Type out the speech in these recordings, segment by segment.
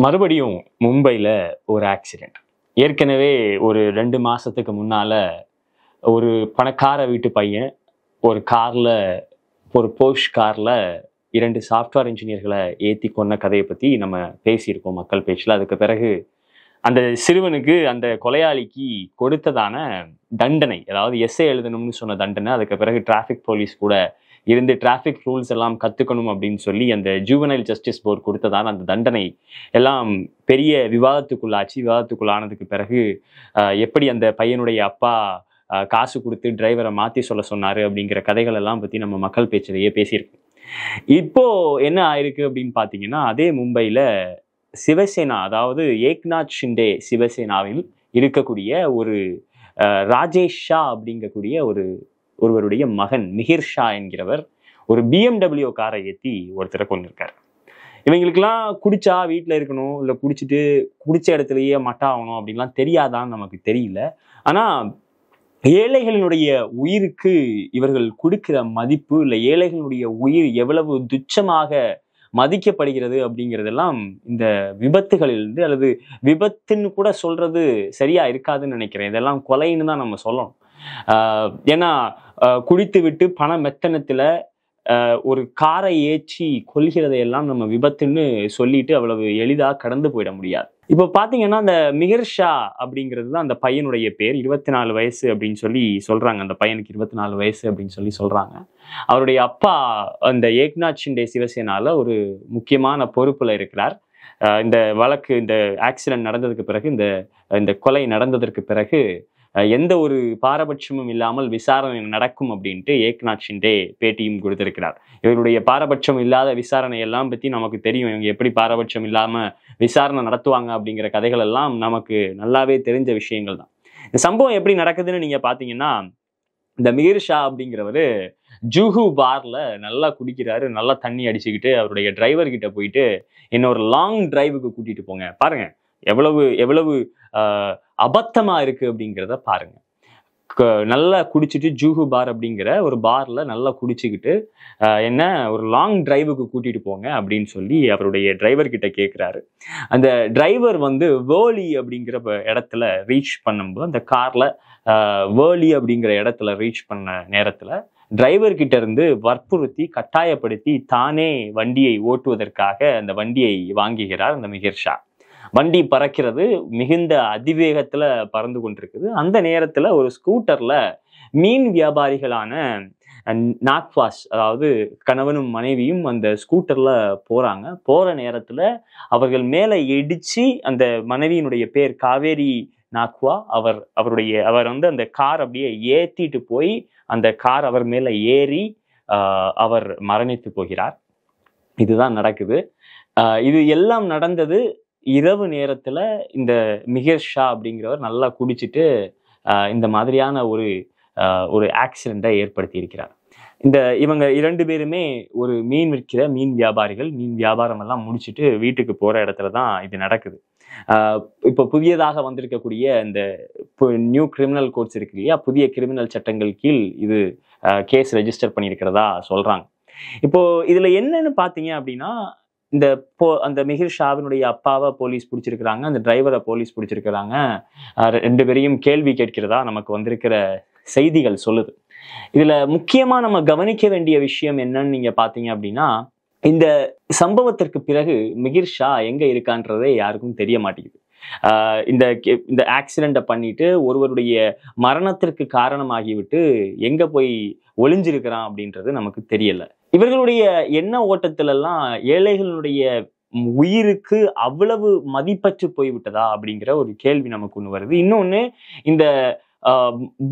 மறுபடியும் மும்பைல ஒரு ஆக்சிடென்ட். ஏற்கனவே ஒரு 2 மாசத்துக்கு முன்னால ஒரு பணக்கார வீட்டு பையன் ஒரு கார்ல ஒரு போர்ஷ் கார்ல 2 சாஃப்ட்வேர் இன்ஜினியர்களை ஏத்தி கொன்ன கதையை பத்தி நம்ம பேசியிருக்கோம் மக்கள் பேச்சுல. அதுக்கு பிறகு அந்த சிறுவனுக்கு அந்த கொலையாளிக்கு கொடுத்ததான தண்டனை, அதாவது எஸ்ஏ எழுதணும்னு சொன்ன தண்டனை, அதுக்கு பிறகு டிராஃபிக் போலீஸ் கூட இருந்து டிராஃபிக் ரூல்ஸ் எல்லாம் கத்துக்கணும் அப்படின்னு சொல்லி அந்த ஜூவனைல் ஜஸ்டிஸ் போர்டு கொடுத்ததான அந்த தண்டனை எல்லாம் பெரிய விவாதத்துக்குள்ளாச்சு. விவாதத்துக்குள்ளானதுக்கு பிறகு எப்படி அந்த பையனுடைய அப்பா காசு கொடுத்து டிரைவரை மாத்தி சொல்ல சொன்னாரு அப்படிங்கிற கதைகள் எல்லாம் பத்தி நம்ம மக்கள் பேச்சிலேயே பேசியிருக்கோம். இப்போ என்ன ஆயிருக்கு அப்படின்னு பாத்தீங்கன்னா, அதே மும்பையில சிவசேனா, அதாவது ஏக்நாத் ஷிண்டே சிவசேனாவில் இருக்கக்கூடிய ஒரு ராஜேஷ் ஷா அப்படிங்கக்கூடிய ஒருவருடைய மகன் மிஹிர் ஷா என்கிறவர் ஒரு BMW காரை ஏற்றி ஒருத்தரை கொண்டிருக்காரு. இவங்களுக்கெல்லாம் குடிச்சா வீட்டில் இருக்கணும், இல்லை குடிச்ச இடத்துலயே மட்டாகணும் அப்படின்லாம் தெரியாதான்னு நமக்கு தெரியல. ஆனா ஏழைகளினுடைய உயிருக்கு இவர்கள் கொடுக்கிற மதிப்பு, இல்லை ஏழைகளுடைய உயிர் எவ்வளவு துச்சமாக மதிக்கப்படுகிறது அப்படிங்கிறதெல்லாம் இந்த விபத்துகளிலிருந்து, அல்லது விபத்துன்னு கூட சொல்றது சரியா இருக்காதுன்னு நினைக்கிறேன். இதெல்லாம் கொலைன்னு தான் நம்ம சொல்லணும். ஏன்னா குடித்து விட்டு பண மெத்தனத்துல ஒரு காரை ஏற்றி கொல்கிறதையெல்லாம் நம்ம விபத்துன்னு சொல்லிட்டு அவ்வளவு எளிதா கடந்து போயிட முடியாது. இப்போ பாத்தீங்கன்னா, அந்த மிஹிர் ஷா அப்படிங்கிறது தான் அந்த பையனுடைய பேர். 24 வயசு அப்படின்னு சொல்லி சொல்றாங்க. அந்த பையனுக்கு 24 வயசு அப்படின்னு சொல்லி சொல்றாங்க. அவருடைய அப்பா அந்த ஏக்நாத் ஷிண்டே சிவசேனால ஒரு முக்கியமான பொறுப்புல இருக்கிறார். இந்த வழக்கு, இந்த ஆக்சிடென்ட் நடந்ததுக்கு பிறகு, இந்த கொலை நடந்ததற்கு பிறகு எந்த ஒரு பாரபட்சமும் இல்லாமல் விசாரணை நடக்கும் அப்படின்ட்டு ஏக்நாத் ஷிண்டே பேட்டியும் கொடுத்திருக்கிறார். இவருடைய பாரபட்சம் இல்லாத விசாரணை எல்லாம் பத்தி நமக்கு தெரியும். இவங்க எப்படி பாரபட்சம் இல்லாம விசாரணை நடத்துவாங்க அப்படிங்கிற கதைகள் எல்லாம் நமக்கு நல்லாவே தெரிஞ்ச விஷயங்கள் தான். இந்த சம்பவம் எப்படி நடக்குதுன்னு நீங்க பாத்தீங்கன்னா, இந்த மிஹிர் ஷா அப்படிங்கிறவரு ஜூஹு பார்ல நல்லா குடிக்கிறாரு, நல்லா தண்ணி அடிச்சுக்கிட்டு அவருடைய டிரைவர் கிட்ட போயிட்டு இன்னொரு லாங் டிரைவுக்கு கூட்டிட்டு போங்க, பாருங்க எவ்வளவு அபத்தமா இருக்கு அப்படிங்கிறத பாருங்க. நல்லா குடிச்சிட்டு ஜூஹு பார் அப்படிங்கிற ஒரு பார்ல நல்லா குடிச்சுக்கிட்டு என்ன ஒரு லாங் டிரைவுக்கு கூட்டிட்டு போங்க அப்படின்னு சொல்லி அவருடைய டிரைவர் கிட்ட கேட்கிறாரு. அந்த டிரைவர் வேர்லி அப்படிங்கிற இடத்துல ரீச் பண்ணும்போது, அந்த கார்ல வேர்லி அப்படிங்கிற இடத்துல ரீச் பண்ண நேரத்துல டிரைவர் கிட்ட இருந்து வற்புறுத்தி கட்டாயப்படுத்தி தானே வண்டியை ஓட்டுவதற்காக அந்த வண்டியை வாங்குகிறார் அந்த மிஹிர் ஷா. வண்டி பறக்கிறது, மிகுந்த அதிவேகத்துல பறந்து கொண்டிருக்குது. அந்த நேரத்துல ஒரு ஸ்கூட்டர்ல மீன் வியாபாரிகளான நாக்வாஸ், அதாவது கணவனும் மனைவியும் அந்த ஸ்கூட்டர்ல போறாங்க. போற நேரத்துல அவர்கள் மேல இடிச்சு, அந்த மனைவியினுடைய பேர் காவேரி நாக்வா, அவர் அந்த கார் அப்படியே ஏத்திட்டு போய் அந்த கார் அவர் மேல ஏறி அவர் மரணித்து போகிறார். இதுதான் நடக்குது. இது எல்லாம் நடந்தது இரவு நேரத்துல. இந்த மிஹிர் ஷா அப்படிங்கிறவர் நல்லா குடிச்சிட்டு இந்த மாதிரியான ஒரு ஆக்சிடென்ட்டை ஏற்படுத்தி இருக்கிறார். இவங்க 2 பேருமே ஒரு மீன் விற்கிற மீன் வியாபாரிகள். மீன் வியாபாரம் எல்லாம் முடிச்சுட்டு வீட்டுக்கு போற இடத்துல தான் இது நடக்குது. இப்போ புதியதாக வந்திருக்கக்கூடிய இந்த நியூ கிரிமினல் கோட்ஸ் இருக்கு இல்லையா, புதிய கிரிமினல் சட்டங்கள் கீழ் இது கேஸ் ரெஜிஸ்டர் பண்ணியிருக்கிறதா சொல்றாங்க. இப்போ இதுல என்னன்னு பாத்தீங்க அப்படின்னா, அந்த மிஹிர் ஷாவினுடைய அப்பாவை போலீஸ் பிடிச்சிருக்கிறாங்க, அந்த டிரைவரை போலீஸ் பிடிச்சிருக்கிறாங்க. 2 பேரையும் கேள்வி கேட்கிறதா நமக்கு வந்திருக்கிற செய்திகள் சொல்லுது. இதுல முக்கியமா நம்ம கவனிக்க வேண்டிய விஷயம் என்னன்னு நீங்க பாத்தீங்க அப்படின்னா, இந்த சம்பவத்திற்கு பிறகு மிஹிர் ஷா எங்க இருக்கான்றதே யாருக்கும் தெரிய மாட்டேங்குது. இந்த ஆக்சிடென்ட்டை பண்ணிட்டு ஒருவருடைய மரணத்திற்கு காரணமாகிவிட்டு எங்க போய் ஒளிஞ்சிருக்கிறான் அப்படின்றது நமக்கு தெரியல. இவர்களுடைய எண்ண ஓட்டத்துல எல்லாம் ஏழைகளுடைய உயிருக்கு அவ்வளவு மதிப்பற்று போய்விட்டதா அப்படிங்கிற ஒரு கேள்வி நமக்கு ஒண்ணு வருது. இன்னொன்னு, இந்த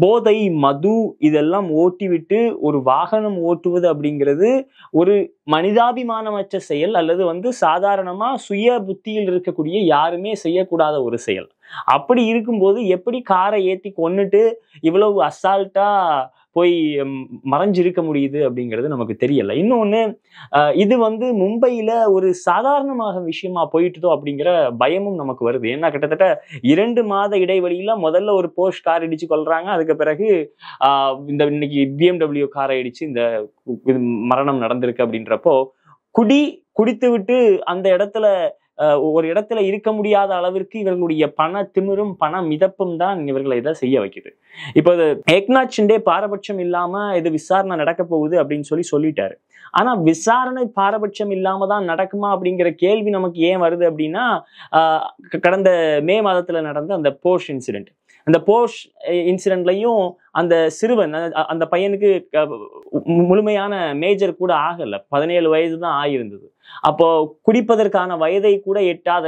போதை, மது இதெல்லாம் ஓட்டிவிட்டு ஒரு வாகனம் ஓட்டுவது அப்படிங்கிறது ஒரு மனிதாபிமானமற்ற செயல், அல்லது சாதாரணமா சுய புத்தியில் இருக்கக்கூடிய யாருமே செய்யக்கூடாத ஒரு செயல். அப்படி இருக்கும்போது எப்படி காரை ஏத்தி கொன்னுட்டு இவ்வளவு அசால்ட்டா போய் மறைஞ்சிருக்க முடியுது அப்படிங்கிறது நமக்கு தெரியல. இன்னொன்னு, இது மும்பையில ஒரு சாதாரணமாக விஷயமா போயிட்டுதோ அப்படிங்கிற பயமும் நமக்கு வருது. ஏன்னா கிட்டத்தட்ட 2 மாத இடைவெளியில முதல்ல ஒரு போர்ஷ் கார் இடிச்சு கொள்றாங்க. அதுக்கு பிறகு இன்னைக்கு BMW காரை இடிச்சு இந்த மரணம் நடந்திருக்கு. அப்படின்றப்போ குடித்து விட்டு அந்த இடத்துல ஒரு இடத்துல இருக்க முடியாத அளவிற்கு இவர்களுடைய பண திமிரும் பண மிதப்பும் தான் இவர்களை இதை செய்ய வைக்குது. இப்போ ஏக்நாத் ஷிண்டே பாரபட்சம் இல்லாம இது விசாரணை நடக்க போகுது அப்படின்னு சொல்லிட்டாரு. ஆனா விசாரணை பாரபட்சம் இல்லாம தான் நடக்குமா அப்படிங்கிற கேள்வி நமக்கு ஏன் வருது அப்படின்னா, கடந்த மே மாதத்துல நடந்த அந்த போஷ் இன்சிடென்ட், அந்த போஷ் இன்சிடென்ட்லையும் அந்த சிறுவன், அந்த பையனுக்கு முழுமையான மேஜர் கூட ஆகல, 17 வயது தான் ஆயிருந்தது. அப்போ குடிப்பதற்கான வயதை கூட எட்டாத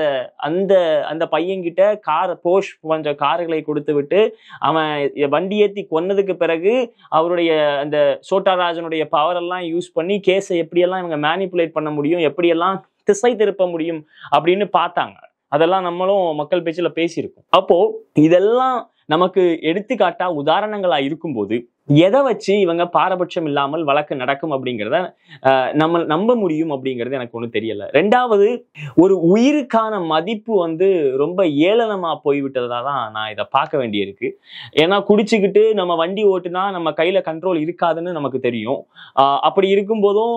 அந்த பையன்கிட்ட போஷ் போன்ற கார்களை கொடுத்து விட்டு அவன் வண்டி ஏத்தி கொன்னதுக்கு பிறகு அவருடைய அந்த சோட்டாராஜனுடைய பவர் எல்லாம் யூஸ் பண்ணி கேஸை எப்படியெல்லாம் இவங்க மேனிப்புலேட் பண்ண முடியும், எப்படியெல்லாம் திசை திருப்ப முடியும் அப்படின்னு பார்த்தாங்க. அதெல்லாம் நம்மளும் மக்கள் பேச்சுல பேசியிருக்கோம். அப்போ இதெல்லாம் நமக்கு எடுத்துக்காட்டா உதாரணங்களா இருக்கும்போது எதை வச்சு இவங்க பாரபட்சம் இல்லாமல் வழக்கு நடக்கும் அப்படிங்கிறத நம்ம நம்ப முடியும் அப்படிங்கிறது எனக்கு ஒன்றும் தெரியல. ரெண்டாவது, ஒரு உயிருக்கான மதிப்பு ரொம்ப ஏளனமா போய்விட்டதா தான் நான் இதை பார்க்க வேண்டியிருக்கு. ஏன்னா குடிச்சுக்கிட்டு நம்ம வண்டி ஓட்டுனா நம்ம கையில கண்ட்ரோல் இருக்காதுன்னு நமக்கு தெரியும். அப்படி இருக்கும்போதும்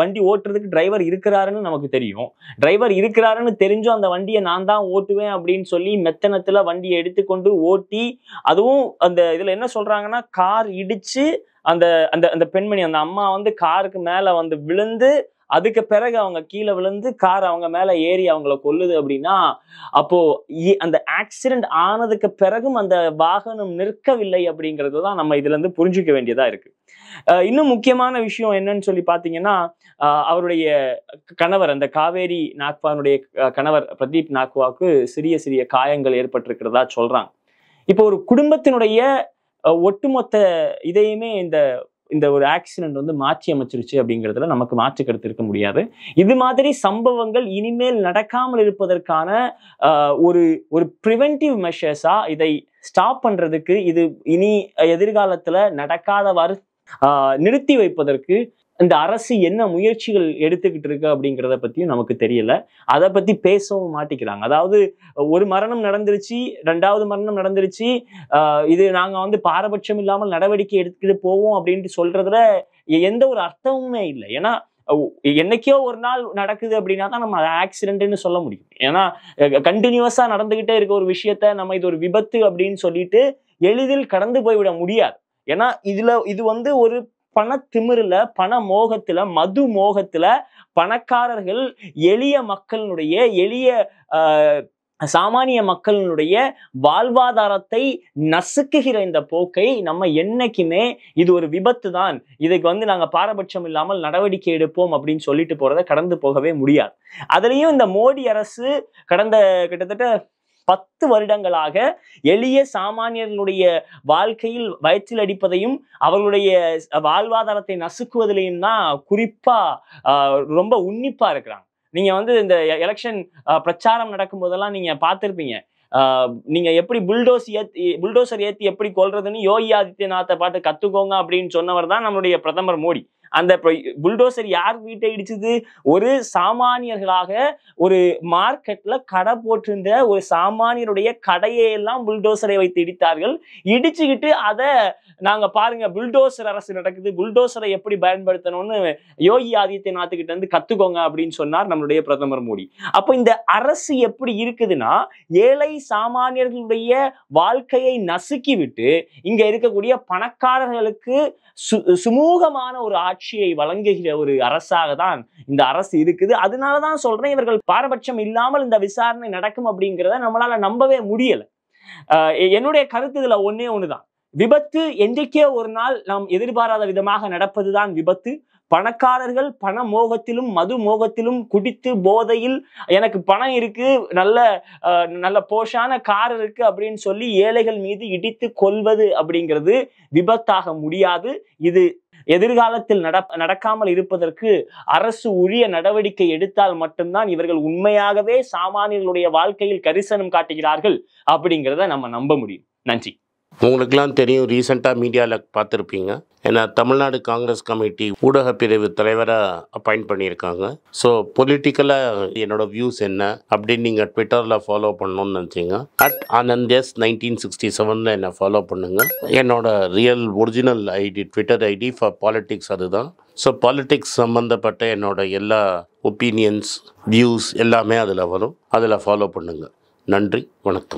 வண்டி ஓட்டுறதுக்கு டிரைவர் இருக்கிறாருன்னு நமக்கு தெரியும். டிரைவர் இருக்கிறாருன்னு தெரிஞ்சும் அந்த வண்டியை நான் தான் ஓட்டுவேன் அப்படின்னு சொல்லி மெத்தனத்துல வண்டியை எடுத்துக்கொண்டு ஓட்டி, அதுவும் அந்த இதுல என்ன சொல்றாங்கன்னா, கார் இடிச்சு அந்த அந்த பெண்மணி, அந்த அம்மா காருக்கு மேல விழுந்து, அதுக்கு பிறகு அவங்க கீழே விழுந்து கார் அவங்க மேல ஏறி அவங்கள கொல்லுது அப்படின்னா, அப்போ அந்த ஆக்சிடென்ட் ஆனதுக்கு பிறகும் அந்த வாகனம் நிற்கவில்லை அப்படிங்கிறது தான் நம்ம இதுல இருந்து புரிஞ்சுக்க வேண்டியதா இருக்கு. இன்னும் முக்கியமான விஷயம் என்னன்னு சொல்லி பாத்தீங்கன்னா, அவருடைய கணவர், அந்த காவேரி நாக்வானுடைய கணவர் பிரதீப் நாக்வாவுக்கு சிறிய சிறிய காயங்கள் ஏற்பட்டிருக்கிறதா சொல்றாங்க. இப்போ ஒரு குடும்பத்தினுடைய ஒட்டுமொத்த இதையுமே இந்த ஒரு ஆக்சிடென்ட் மாற்றி அமைச்சிருச்சு அப்படிங்கிறதுல நமக்கு மாற்று கருத்து இருக்க முடியாது. இது மாதிரி சம்பவங்கள் இனிமேல் நடக்காமல் இருப்பதற்கான ஒரு ப்ரிவென்டிவ் மெஷர்ஸா இதை ஸ்டாப் பண்றதுக்கு, இது இனி எதிர்காலத்துல நடக்காதவாறு நிறுத்தி வைப்பதற்கு இந்த அரசு என்ன முயற்சிகள் எடுத்துக்கிட்டு இருக்கு அப்படிங்கிறத பத்தியும் நமக்கு தெரியல. அதை பத்தி பேசவும் மாட்டிக்கிறாங்க. அதாவது ஒரு மரணம் நடந்துருச்சு, 2வது மரணம் நடந்துருச்சு, இது நாங்க பாரபட்சம் இல்லாமல் நடவடிக்கை எடுத்துக்கிட்டு போவோம் அப்படின்ட்டு சொல்றதுல எந்த ஒரு அர்த்தமுமே இல்லை. ஏன்னா என்னைக்கோ ஒரு நாள் நடக்குது அப்படின்னா தான் நம்ம ஆக்சிடென்ட்னு சொல்ல முடியும். ஏன்னா கண்டினியூஸா நடந்துகிட்டே இருக்க ஒரு விஷயத்த நம்ம இது ஒரு விபத்து அப்படின்னு சொல்லிட்டு எளிதில் கடந்து போய்விட முடியாது. ஏன்னா இது ஒரு பண திமிருல, பண மோகத்துல, மது மோகத்துல பணக்காரர்கள் எளிய மக்களுடைய, எளிய சாமானிய மக்களுடைய வாழ்வாதாரத்தை நசுக்குகிற இந்த போக்கை நம்ம என்னைக்குமே இது ஒரு விபத்து தான், இதுக்கு நாங்க பாரபட்சம் இல்லாமல் நடவடிக்கை எடுப்போம் அப்படின்னு சொல்லிட்டு போறதை கடந்து போகவே முடியாது. அதுலயும் இந்த மோடி அரசு கடந்த கிட்டத்தட்ட 10 வருடங்களாக எளிய சாமானியர்களுடைய வாழ்க்கையில் வயிற்றில் அடிப்பதையும் அவர்களுடைய வாழ்வாதாரத்தை நசுக்குவதிலையும் தான் குறிப்பா ரொம்ப உன்னிப்பா இருக்கிறாங்க. நீங்க இந்த எலெக்ஷன் பிரச்சாரம் நடக்கும் போதெல்லாம் நீங்க பார்த்திருப்பீங்க. நீங்க எப்படி புல்டோசர் ஏத்தி எப்படி கொல்றதுன்னு யோகி ஆதித்யநாத்தை பார்த்து கத்துக்கோங்க அப்படின்னு சொன்னவர் தான் நம்மளுடைய பிரதமர் மோடி. அந்த புல்டோசர் யார் வீட்டை இடிச்சது? ஒரு சாமானியர்களாக ஒரு மார்க்கெட்ல கடை போட்டிருந்த ஒரு சாமானியருடைய கடையை எல்லாம் புல்டோசரை வைத்து இடித்தார்கள். இடிச்சுக்கிட்டு அதை நாங்க பாருங்க புல்டோசர் அரசு நடக்குது, புல்டோசரை எப்படி பயன்படுத்தணும்னு யோகி ஆதித்யநாத் கிட்ட இருந்து கத்துக்கோங்க அப்படின்னு சொன்னார் நம்மளுடைய பிரதமர் மோடி. அப்போ இந்த அரசு எப்படி இருக்குதுன்னா, ஏழை சாமானியர்களுடைய வாழ்க்கையை நசுக்கி விட்டு இங்க இருக்கக்கூடிய பணக்காரர்களுக்கு சுமூகமான ஒரு ஆட்சியை வழங்குகிற ஒரு அரசாக தான் இந்த அரசு இருக்குது. அதனாலதான் சொல்றேன், இவர்கள் பாரபட்சம் இல்லாமல் இந்த விசாரணை நடக்கும் அப்படிங்கிறத நம்மளால நம்பவே முடியல. என்னுடைய கருத்து இதுல ஒண்ணுதான், விபத்து என்றைக்கே ஒரு நாள் நாம் எதிர்பாராத விதமாக நடப்பதுதான் விபத்து. பணக்காரர்கள் பண மோகத்திலும் மது மோகத்திலும் குடித்து போதையில் எனக்கு பணம் இருக்கு, நல்ல போஷான கார் இருக்கு அப்படின்னு சொல்லி ஏழைகள் மீது இடித்து கொள்வது அப்படிங்கிறது விபத்தாக முடியாது. இது எதிர்காலத்தில் நடக்காமல் இருப்பதற்கு அரசு உரிய நடவடிக்கை எடுத்தால் மட்டும்தான் இவர்கள் உண்மையாகவே சாமானியர்களுடைய வாழ்க்கையில் கரிசனம் காட்டுகிறார்கள் அப்படிங்கிறத நம்ம நம்ப முடியும். நன்றி. உங்களுக்கெல்லாம் தெரியும், ரீசெண்டாக மீடியாவில் பார்த்துருப்பீங்க, ஏன்னா தமிழ்நாடு காங்கிரஸ் கமிட்டி ஊடக பிரிவு தலைவராக அப்பாயிண்ட் பண்ணியிருக்காங்க. ஸோ பொலிட்டிக்கலாக என்னோட வியூஸ் என்ன அப்படின்னு நீங்கள் ட்விட்டரில் ஃபாலோ பண்ணணும்னு நினச்சிங்க, @AnandS1967 என்னை ஃபாலோ பண்ணுங்கள். என்னோட real original ID, Twitter ID for politics அதுதான். ஸோ பாலிட்டிக்ஸ் சம்மந்தப்பட்ட என்னோட எல்லா ஒப்பீனியன்ஸ், வியூஸ் எல்லாமே அதில் வரும். அதில் ஃபாலோ பண்ணுங்கள். நன்றி, வணக்கம்.